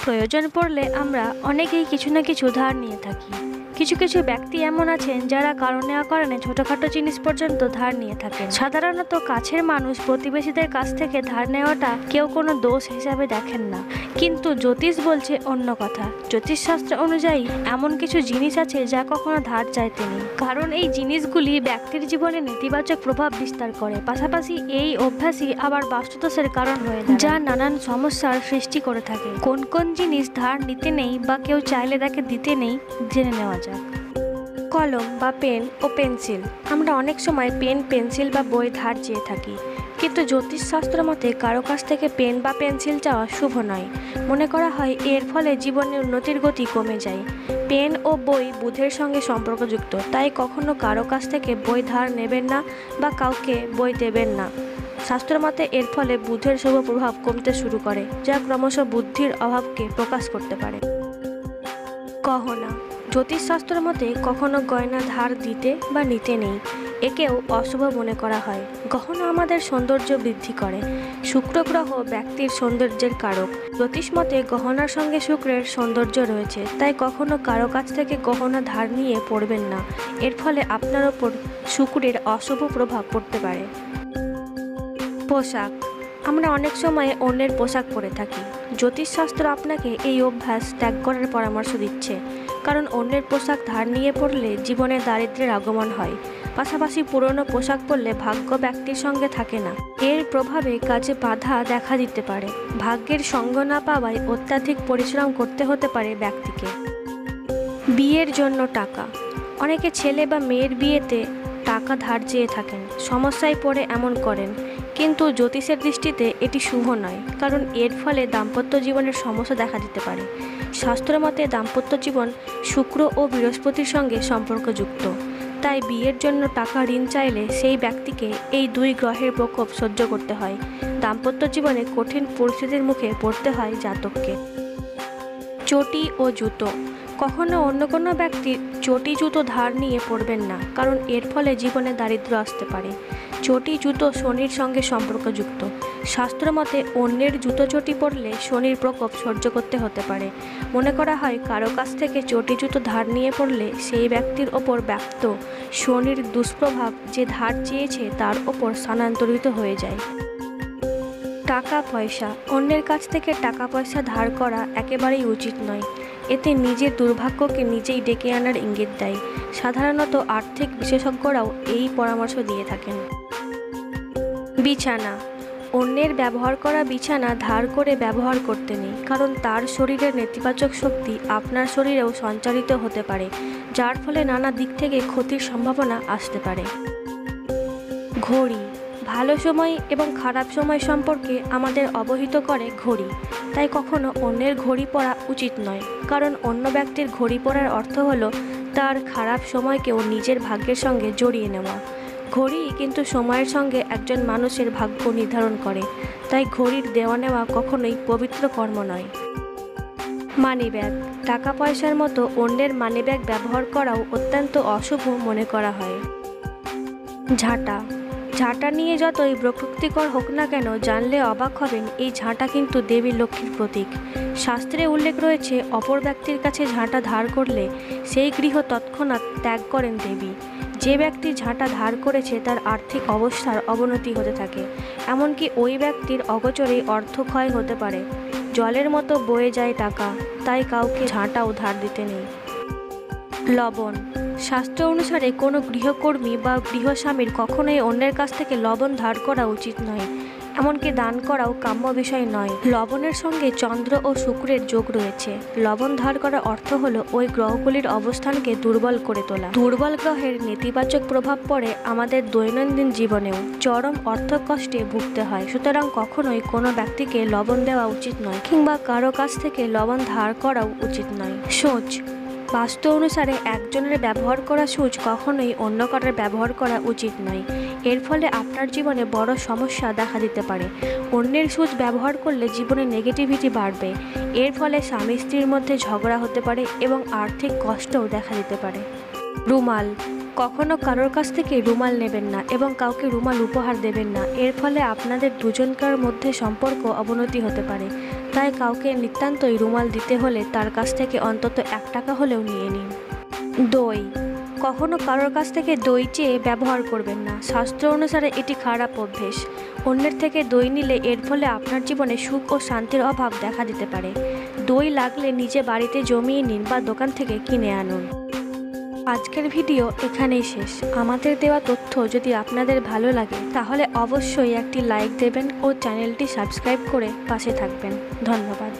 প্রয়োজন পড়লে আমরা অনেকেই কিছু না কিছু ধার নিয়ে থাকি। কিছু কিছু ব্যক্তি এমন আছেন যারা কারণে অকারণে ছোটখাটো জিনিস পর্যন্ত ধার নিয়ে থাকেন। সাধারণত কাছের মানুষ, প্রতিবেশীদের কাছ থেকে ধার নেওয়াটা কেউ কোনো দোষ হিসাবে দেখেন না, কিন্তু জ্যোতিষ বলছে অন্য কথা। জ্যোতিষশাস্ত্র অনুযায়ী এমন কিছু জিনিস আছে যা কখনো ধার চাইতে নেই, কারণ এই জিনিসগুলি ব্যক্তির জীবনে নেতিবাচক প্রভাব বিস্তার করে। পাশাপাশি এই অভ্যাসই আবার বাস্তুদোষের কারণ হয়ে যায়, যা নানান সমস্যার সৃষ্টি করে থাকে। কোন কোন জিনিস ধার নিতে নেই বা কেউ চাইলে তাকে দিতে নেই, জেনে নেওয়া যাক। কলম বা পেন ও পেন্সিল। আমরা অনেক সময় পেন, পেন্সিল বা বই ধার চেয়ে থাকি, কিন্তু জ্যোতিষশাস্ত্র মতে কারো কাছ থেকে পেন বা পেন্সিল চাওয়া শুভ নয়। মনে করা হয় এর ফলে জীবনের উন্নতির গতি কমে যায়। পেন ও বই বুধের সঙ্গে সম্পর্কযুক্ত, তাই কখনো কারো কাছ থেকে বই ধার নেবেন না বা কাউকে বই দেবেন না। শাস্ত্রমতে এর ফলে বুধের শুভ প্রভাব কমতে শুরু করে, যা ক্রমশ বুদ্ধির অভাবকে প্রকাশ করতে পারে। গহনা। জ্যোতিষশাস্ত্র মতে কখনো গয়না ধার দিতে বা নিতে নেই, একেও অশুভ মনে করা হয়। গহনা আমাদের সৌন্দর্য বৃদ্ধি করে। শুক্র গ্রহ ব্যক্তির সৌন্দর্যের কারক। জ্যোতিষ মতে গহনার সঙ্গে শুক্রের সৌন্দর্য রয়েছে, তাই কখনো কারো কাছ থেকে গহনা ধার নিয়ে পড়বেন না। এর ফলে আপনার ওপর শুক্রের অশুভ প্রভাব পড়তে পারে। পোশাক। আমরা অনেক সময় অন্যের পোশাক পরে থাকি। জ্যোতিষশাস্ত্র আপনাকে এই অভ্যাস ত্যাগ করার পরামর্শ দিচ্ছে, কারণ অন্যের পোশাক ধার নিয়ে পড়লে জীবনে দারিদ্র্যের আগমন হয়। পাশাপাশি পুরনো পোশাক পরলে ভাগ্য ব্যক্তির সঙ্গে থাকে না, এর প্রভাবে কাজে বাধা দেখা দিতে পারে। ভাগ্যের সঙ্গ না পাওয়ায় অত্যাধিক পরিশ্রম করতে হতে পারে ব্যক্তিকে। বিয়ের জন্য টাকা। অনেকে ছেলে বা মেয়ের বিয়েতে টাকা ধার চেয়ে থাকেন, সমস্যায় পড়ে এমন করেন, কিন্তু জ্যোতিষের দৃষ্টিতে এটি শুভ নয়, কারণ এর ফলে দাম্পত্য জীবনের সমস্যা দেখা দিতে পারে। শাস্ত্রমতে দাম্পত্য জীবন শুক্র ও বৃহস্পতির সঙ্গে সম্পর্কযুক্ত, তাই বিয়ের জন্য টাকা ঋণ চাইলে সেই ব্যক্তিকে এই দুই গ্রহের প্রকোপ সহ্য করতে হয়। দাম্পত্য জীবনে কঠিন পরিস্থিতির মুখে পড়তে হয় জাতককে। চটি ও জুতো। কখনো অন্য কোনো ব্যক্তির চটি জুতো ধার নিয়ে পড়বেন না, কারণ এর ফলে জীবনে দারিদ্র্য আসতে পারে। চটি জুতো শনির সঙ্গে সম্পর্কযুক্ত। শাস্ত্রমতে অন্যের জুতো চটি পরলে শনির প্রকোপ সহ্য করতে হতে পারে। মনে করা হয় কারো কাছ থেকে চটি জুতো ধার নিয়ে পড়লে সেই ব্যক্তির ওপর ব্যক্ত শনির দুষ্প্রভাব যে ধার চেয়েছে তার ওপর স্থানান্তরিত হয়ে যায়। টাকা পয়সা। অন্যের কাছ থেকে টাকা পয়সা ধার করা একেবারেই উচিত নয়, এতে নিজের দুর্ভাগ্যকে নিজেই ডেকে আনার ইঙ্গিত দেয়। সাধারণত আর্থিক বিশেষজ্ঞরাও এই পরামর্শ দিয়ে থাকেন। বিছানা। অন্যের ব্যবহার করা বিছানা ধার করে ব্যবহার করতে নেই, কারণ তার শরীরের নেতিবাচক শক্তি আপনার শরীরেও সঞ্চারিত হতে পারে, যার ফলে নানা দিক থেকে ক্ষতির সম্ভাবনা আসতে পারে। ঘড়ি। ভালো সময় এবং খারাপ সময় সম্পর্কে আমাদের অবহিত করে ঘড়ি, তাই কখনো অন্যের ঘড়ি পরা উচিত নয়, কারণ অন্য ব্যক্তির ঘড়ি পরার অর্থ হলো তার খারাপ সময়কেও নিজের ভাগ্যের সঙ্গে জড়িয়ে নেওয়া। ঘড়ি কিন্তু সময়ের সঙ্গে একজন মানুষের ভাগ্য নির্ধারণ করে, তাই ঘড়ির দেওয়া নেওয়া কখনোই পবিত্র কর্ম নয়। মানিব্যাগ। টাকা পয়সার মতো অন্যের মানিব্যাগ ব্যবহার করাও অত্যন্ত অশুভ মনে করা হয়। ঝাঁটা। ঝাঁটা নিয়ে যতই প্রকৃতিকর হোক না কেন, জানলে অবাক হবেন এই ঝাঁটা কিন্তু দেবী লক্ষ্মীর প্রতীক। শাস্ত্রে উল্লেখ রয়েছে অপর ব্যক্তির কাছে ঝাঁটা ধার করলে সেই গৃহ তৎক্ষণাৎ ত্যাগ করেন দেবী। যে ব্যক্তি ঝাঁটা ধার করেছে তার আর্থিক অবস্থার অবনতি হতে থাকে, এমনকি ওই ব্যক্তির অগোচরেই অর্থ ক্ষয় হতে পারে। জলের মতো বয়ে যায় টাকা, তাই কাউকে ঝাঁটাও ধার দিতে নেই। লবণ। শাস্ত্র অনুসারে কোনো গৃহকর্মী বা গৃহস্বামীর কখনোই অন্যের কাছ থেকে লবণ ধার করা উচিত নয়, এমনকি দান করাও কাম্য বিষয় নয়। লবণের সঙ্গে চন্দ্র ও শুক্রের যোগ রয়েছে। লবণ ধার করার অর্থ হলো ওই গ্রহগুলির অবস্থানকে দুর্বল করে তোলা। দুর্বল গ্রহের নেতিবাচক প্রভাব পড়ে আমাদের দৈনন্দিন জীবনেও, চরম অর্থকষ্টে ভুগতে হয়। সুতরাং কখনোই কোনো ব্যক্তিকে লবণ দেওয়া উচিত নয়, কিংবা কারো কাছ থেকে লবণ ধার করাও উচিত নয়। সোচ। বাস্তু অনুসারে একজনের ব্যবহার করা সূচ কখনোই অন্য কারোর ব্যবহার করা উচিত নয়, এর ফলে আপনার জীবনে বড় সমস্যা দেখা দিতে পারে। অন্যের সূচ ব্যবহার করলে জীবনে নেগেটিভিটি বাড়বে, এর ফলে স্বামী স্ত্রীর মধ্যে ঝগড়া হতে পারে এবং আর্থিক কষ্টও দেখা দিতে পারে। রুমাল। কখনো কারোর কাছ থেকে রুমাল নেবেন না এবং কাউকে রুমাল উপহার দেবেন না, এর ফলে আপনাদের দুজনকার মধ্যে সম্পর্ক অবনতি হতে পারে। তাই কাউকে নিতান্তই রুমাল দিতে হলে তার কাছ থেকে অন্তত 1 টাকা হলেও নিয়ে নিন। দই। কখনো কারোর কাছ থেকে দই চেয়ে ব্যবহার করবেন না। শাস্ত্র অনুসারে এটি খারাপ অভ্যেস। অন্যের থেকে দই নিলে এর ফলে আপনার জীবনে সুখ ও শান্তির অভাব দেখা দিতে পারে। দই লাগলে নিজে বাড়িতে জমিয়ে নিন বা দোকান থেকে কিনে আনুন। আজকের ভিডিও এখানেই শেষ। আমাদের দেওয়া তথ্য যদি আপনাদের ভালো লাগে তাহলে অবশ্যই একটি লাইক দেবেন ও চ্যানেলটি সাবস্ক্রাইব করে পাশে থাকবেন। ধন্যবাদ।